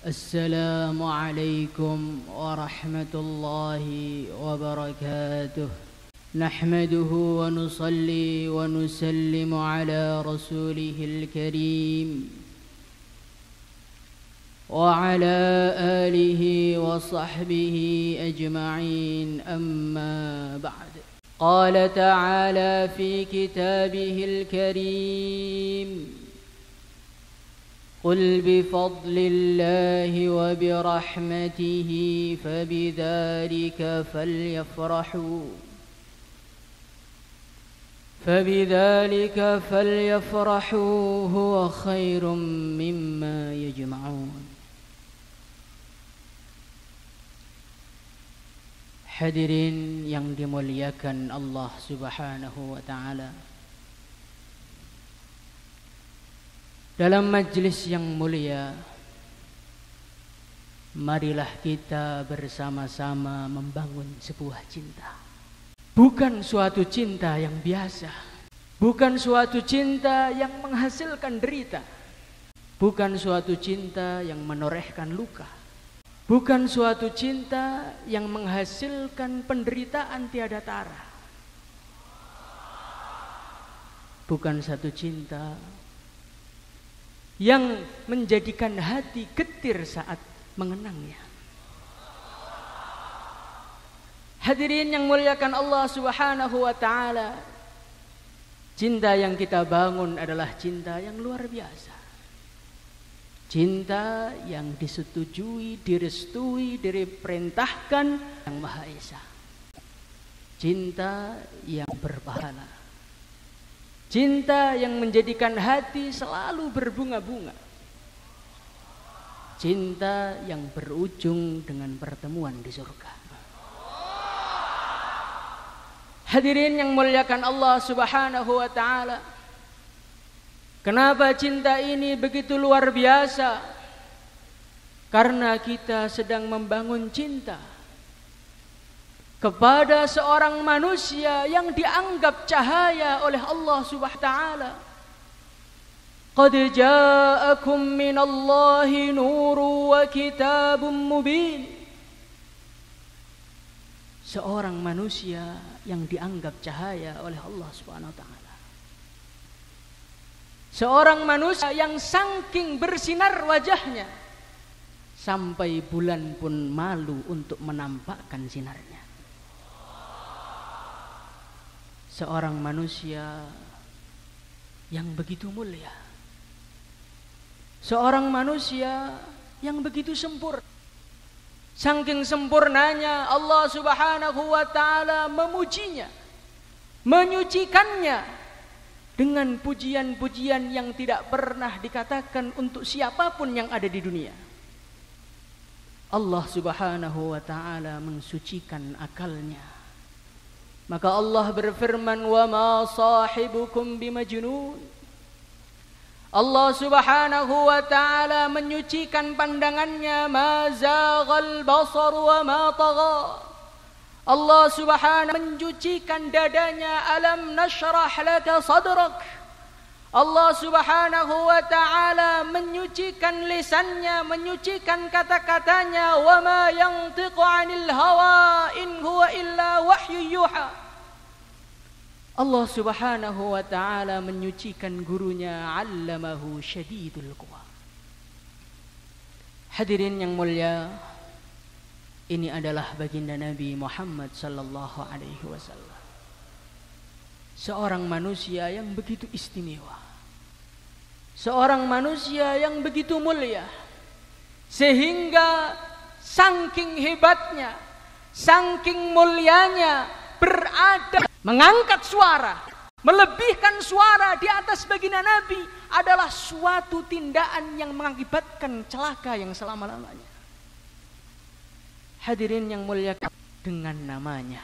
السلام عليكم ورحمة الله وبركاته. نحمده ونصلي ونسلم على رسوله الكريم وعلى آله وصحبه أجمعين، أما بعد. قال تعالى في كتابه الكريم: قل بفضل الله وبرحمته فبذلك فليفرحوا هو خير مما يجمعون. Hadirin yang dimuliakan Allah Subhanahu wa ta'ala, dalam majlis yang mulia, marilah kita bersama-sama membangun sebuah cinta. Bukan suatu cinta yang biasa, bukan suatu cinta yang menghasilkan derita, bukan suatu cinta yang menorehkan luka, bukan suatu cinta yang menghasilkan penderitaan tiada tara, bukan satu cinta yang menjadikan hati getir saat mengenangnya. Hadirin yang muliakan Allah Subhanahu wa ta'ala, cinta yang kita bangun adalah cinta yang luar biasa. Cinta yang disetujui, direstui, diperintahkan Yang Maha Esa. Cinta yang berpahala. Cinta yang menjadikan hati selalu berbunga-bunga. Cinta yang berujung dengan pertemuan di surga. Hadirin yang muliakan Allah Subhanahu wa ta'ala, kenapa cinta ini begitu luar biasa? Karena kita sedang membangun cinta kepada seorang manusia yang dianggap cahaya oleh Allah Subhanahu wa ta'ala. Qad ja'akum minallahi nurun wa kitabun mubin. Seorang manusia yang dianggap cahaya oleh Allah Subhanahu wa ta'ala. Seorang manusia yang saking bersinar wajahnya sampai bulan pun malu untuk menampakkan sinarnya. Seorang manusia yang begitu mulia, seorang manusia yang begitu sempurna. Saking sempurnanya Allah Subhanahu wa ta'ala memujinya, menyucikannya dengan pujian-pujian yang tidak pernah dikatakan untuk siapapun yang ada di dunia. Allah Subhanahu wa ta'ala mensucikan akalnya. Maka Allah berfirman, wa ma sahibukum bimajnun. Allah Subhanahu wa ta'ala menyucikan pandangannya, ma zaghal basar wa ma tagha. Allah Subhanahu menyucikan dadanya, alam nashrah laka sadrak. Allah Subhanahu wa ta'ala menyucikan lisannya, menyucikan kata-katanya, wa ma yantiqu 'anil hawa in huwa illa wahyu yuha. Allah Subhanahu wa ta'ala menyucikan gurunya, 'allamahu syadidul quwa. Hadirin yang mulia, ini adalah baginda Nabi Muhammad sallallahu alaihi wasallam. Seorang manusia yang begitu istimewa, seorang manusia yang begitu mulia, sehingga saking hebatnya, saking mulianya, berada mengangkat suara, melebihkan suara di atas baginda Nabi adalah suatu tindakan yang mengakibatkan celaka yang selama-lamanya. Hadirin yang mulia, dengan namanya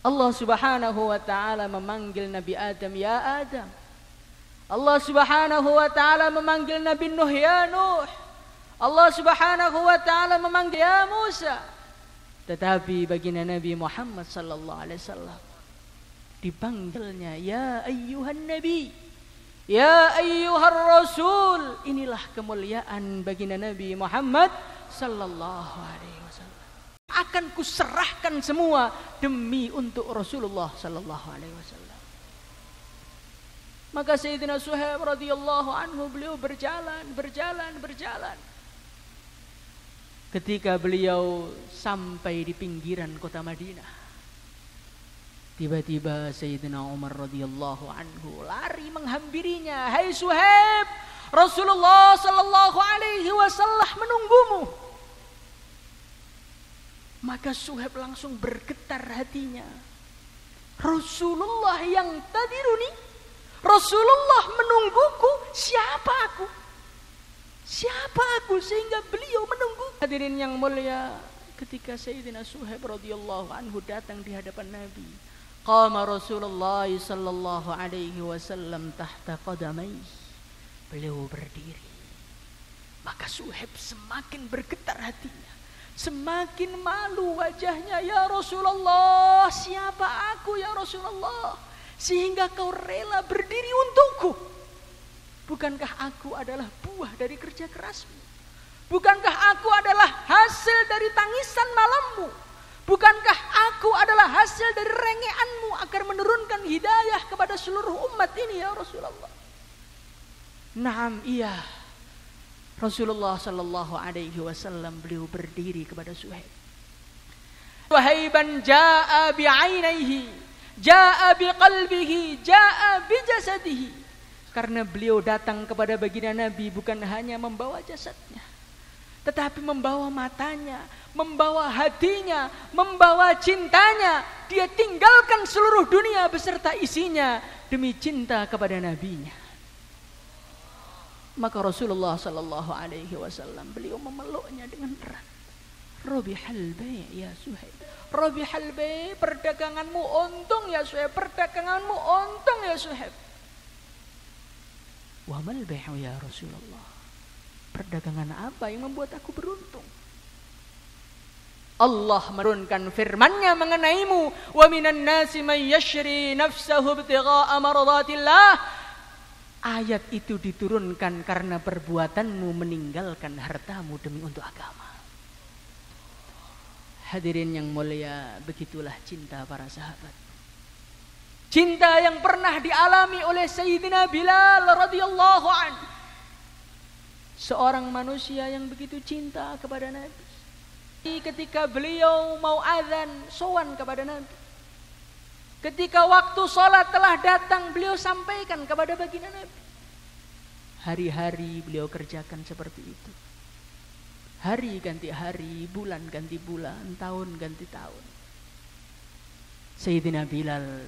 Allah Subhanahu wa ta'ala memanggil Nabi Adam, ya Adam. Allah Subhanahu wa ta'ala memanggil Nabi Nuh, ya Nuh. Allah Subhanahu wa ta'ala memanggil, ya Musa. Tetapi baginda Nabi Muhammad sallallahu alaihi wasallam dipanggilnya, ya ayyuhan nabi, Ya ayyuhar rasul, inilah kemuliaan baginda Nabi Muhammad sallallahu alaihi wasallam. Akan kuserahkan semua demi untuk Rasulullah sallallahu alaihi wasallam. Maka Sayyidina Suhaib radhiyallahu anhu beliau berjalan. Ketika beliau sampai di pinggiran kota Madinah, tiba-tiba Sayyidina Umar radhiyallahu anhu lari menghampirinya. Hai Suhaib, Rasulullah sallallahu alaihi wasallam menunggumu. Maka Suhaib langsung bergetar hatinya. Rasulullah yang tadiruni, Rasulullah menungguku, siapa aku? Siapa aku sehingga beliau menunggu? Hadirin yang mulia, ketika Sayyidina Suhaib radhiyallahu anhu datang di hadapan Nabi, qama Rasulullah sallallahu alaihi wasallam tahta qadamai. Beliau berdiri. Maka Suhaib semakin bergetar hatinya, semakin malu wajahnya. Ya Rasulullah, siapa aku ya Rasulullah sehingga kau rela berdiri untukku? Bukankah aku adalah buah dari kerja kerasmu? Bukankah aku adalah hasil dari tangisan malammu? Bukankah aku adalah hasil dari rengeanmu agar menurunkan hidayah kepada seluruh umat ini ya Rasulullah? Naam, iya. Rasulullah sallallahu alaihi wasallam beliau berdiri kepada Suhaib. Suhaiban jaa bi'ainaihi, jaa biqalbihi, jaa bijasadihi. Karena beliau datang kepada baginda Nabi bukan hanya membawa jasadnya, tetapi membawa matanya, membawa hatinya, membawa cintanya. Dia tinggalkan seluruh dunia beserta isinya demi cinta kepada nabinya. Maka Rasulullah sallallahu alaihi wasallam beliau memeluknya dengan erat. Rabihal bai' ya Suhaib. Rabihal bai', perdaganganmu untung ya Suhaib, perdaganganmu untung ya Suhaib. Wa mal bai'u ya Rasulullah, perdagangan apa yang membuat aku beruntung? Allah menurunkan firman-Nya mengenaimu, wa minan nasi may yashri nafsahu ibtigha'a maradatillah. Ayat itu diturunkan karena perbuatanmu meninggalkan hartamu demi untuk agama. Hadirin yang mulia, begitulah cinta para sahabat. Cinta yang pernah dialami oleh Sayyidina Bilal radhiyallahu anhu. Seorang manusia yang begitu cinta kepada Nabi. Ketika beliau mau azan, sowan kepada Nabi. Ketika waktu sholat telah datang, beliau sampaikan kepada baginda Nabi. Hari-hari beliau kerjakan seperti itu. Hari ganti hari, bulan ganti bulan, tahun ganti tahun. Sayyidina Bilal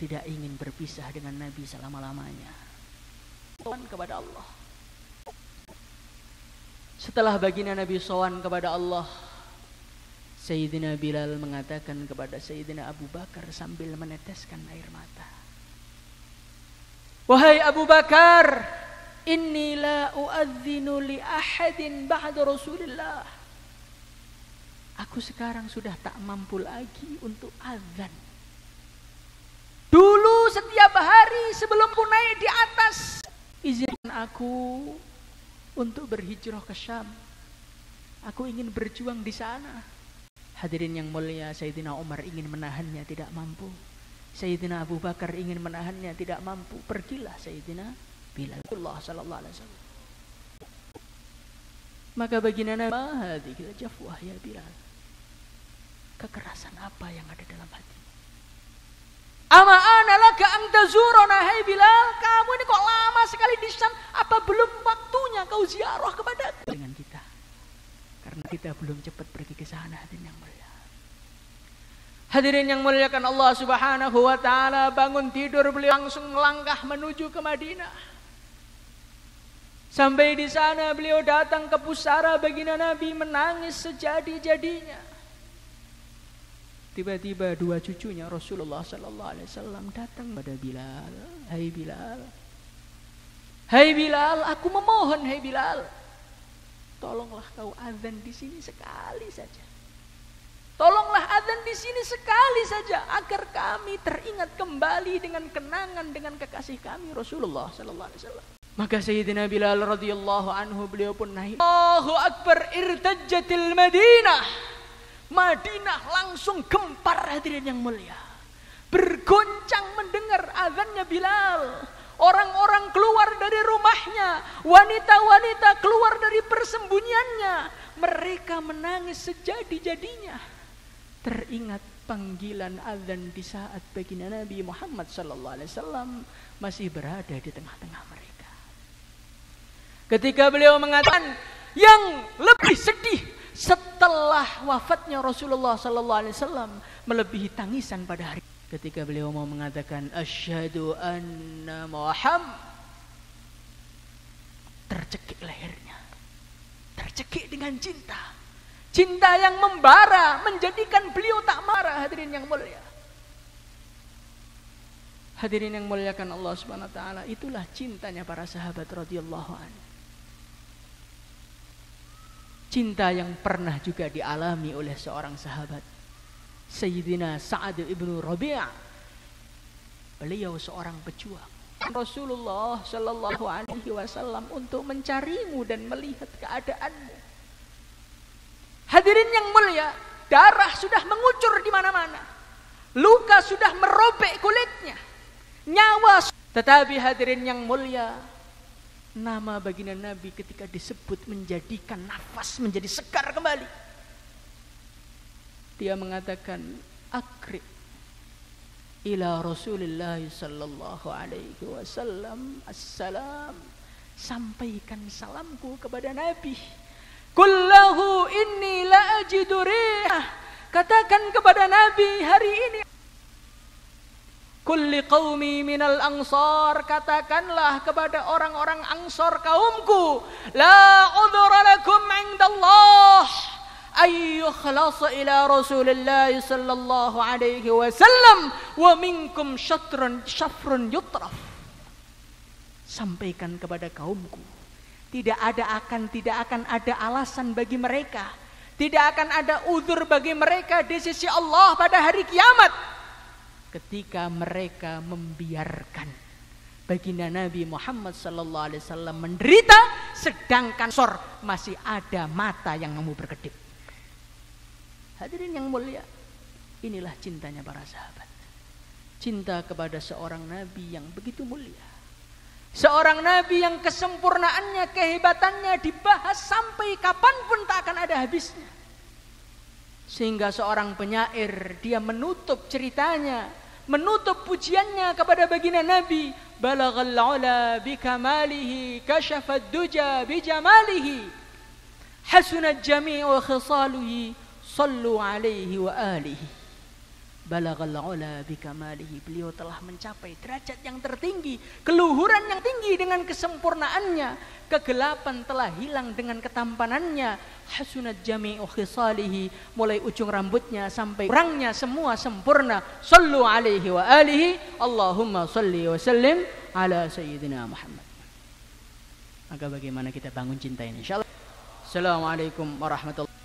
tidak ingin berpisah dengan Nabi selama-lamanya. Sowan kepada Allah. Setelah baginda Nabi sowan kepada Allah, Sayyidina Bilal mengatakan kepada Sayyidina Abu Bakar sambil meneteskan air mata. Wahai Abu Bakar, inni la uadzinu li ahadin ba'da Rasulillah. Aku sekarang sudah tak mampu lagi untuk azan. Dulu setiap hari sebelum ku naik di atas, izinkan aku untuk berhijrah ke Syam. Aku ingin berjuang di sana. Hadirin yang mulia, Sayyidina Umar ingin menahannya, tidak mampu. Sayyidina Abu Bakar ingin menahannya, tidak mampu. Pergilah Sayyidina Bilal sallallahu alaihi wasallam. Maka baginda Nabi, hadhil jafwah ya Bilal. Kekerasan apa yang ada dalam hati? Ama ana laka an tazurana, hai Bilal, kamu ini kok lama sekali di Syam, apa belum waktunya kau ziarah kepadaku? Dengan kita, karena kita belum cepat pergi ke sana. Hadirin yang mulia, hadirin yang muliakan Allah Subhanahu wa taala, bangun tidur beliau langsung melangkah menuju ke Madinah. Sampai di sana beliau datang ke pusara baginda Nabi menangis sejadi-jadinya. Tiba-tiba dua cucunya Rasulullah sallallahu alaihi wasallam datang pada Bilal. Hai Bilal, hai Bilal, aku memohon, hai Bilal, tolonglah kau azan di sini sekali saja. Tolonglah azan azan di sini sekali saja agar kami teringat kembali dengan kenangan dengan kekasih kami Rasulullah sallallahu alaihi wasallam. Maka Sayyidina Bilal radhiyallahu anhu beliau pun naik. Allahu akbar, irtajjatil Madinah. Madinah langsung gempar hadirin yang mulia. Bergoncang mendengar azannya Bilal. Orang-orang keluar dari rumahnya, wanita-wanita keluar dari persembunyiannya. Mereka menangis sejadi-jadinya. Teringat panggilan azan di saat baginda Nabi Muhammad sallallahu alaihi wasallam masih berada di tengah-tengah mereka. Ketika beliau mengatakan yang lebih sedih setelah wafatnya Rasulullah sallallahu alaihi wasallam melebihi tangisan pada hari ketika beliau mau mengatakan asyhadu anna Muhammad, tercekik lehernya, tercekik dengan cinta, cinta yang membara menjadikan beliau tak marah. Hadirin yang mulia, hadirin yang muliakan Allah Subhanahu wa taala, itulah cintanya para sahabat radhiyallahu anhu. Cinta yang pernah juga dialami oleh seorang sahabat, Sayyidina Sa'ad ibn Rabi'. Beliau seorang pejuang Rasulullah sallallahu alaihi wasallam untuk mencarimu dan melihat keadaanmu. Hadirin yang mulia, darah sudah mengucur di mana-mana. Luka sudah merobek kulitnya. Nyawa. Tetapi hadirin yang mulia, nama baginda Nabi ketika disebut menjadikan nafas menjadi segar kembali. Dia mengatakan akrib ila Rasulullah sallallahu alaihi wasallam assalam, sampaikan salamku kepada Nabi. Kullahu inni la ajidu rih, katakan kepada Nabi hari ini. Kulli qaumi minal ansar, katakanlah kepada orang-orang ansar kaumku, la udhra lakum indallah ay yukhlasa ila Rasulillah sallallahu alaihi wasallam wa minkum syafrun yutraf. Sampaikan kepada kaumku, tidak akan ada alasan bagi mereka, tidak akan ada uzur bagi mereka di sisi Allah pada hari kiamat ketika mereka membiarkan baginda Nabi Muhammad sallallahu alaihi wasallam menderita sedangkan sor masih ada mata yang mau berkedip. Hadirin yang mulia, inilah cintanya para sahabat. Cinta kepada seorang nabi yang begitu mulia. Seorang nabi yang kesempurnaannya, kehebatannya dibahas sampai kapanpun tak akan ada habisnya. Sehingga seorang penyair dia menutup ceritanya, menutup pujiannya kepada baginda Nabi, balaghal ula bikamalihi kashafad duja bijamalihi hasunat jami'u khisaluhi sallu alaihi wa alihi. Balaghal ula bikamalihi, beliau telah mencapai derajat yang tertinggi, keluhuran yang tinggi dengan kesempurnaannya. Kegelapan telah hilang dengan ketampanannya. Hasunat jami'u khisalihi, mulai ujung rambutnya sampai orangnya semua sempurna. Sallu alaihi wa alihi, Allahumma salli wa sallim ala sayyidina Muhammad. Maka bagaimana kita bangun cinta ini insyaallah. Assalamualaikum warahmatullahi wabarakatuh.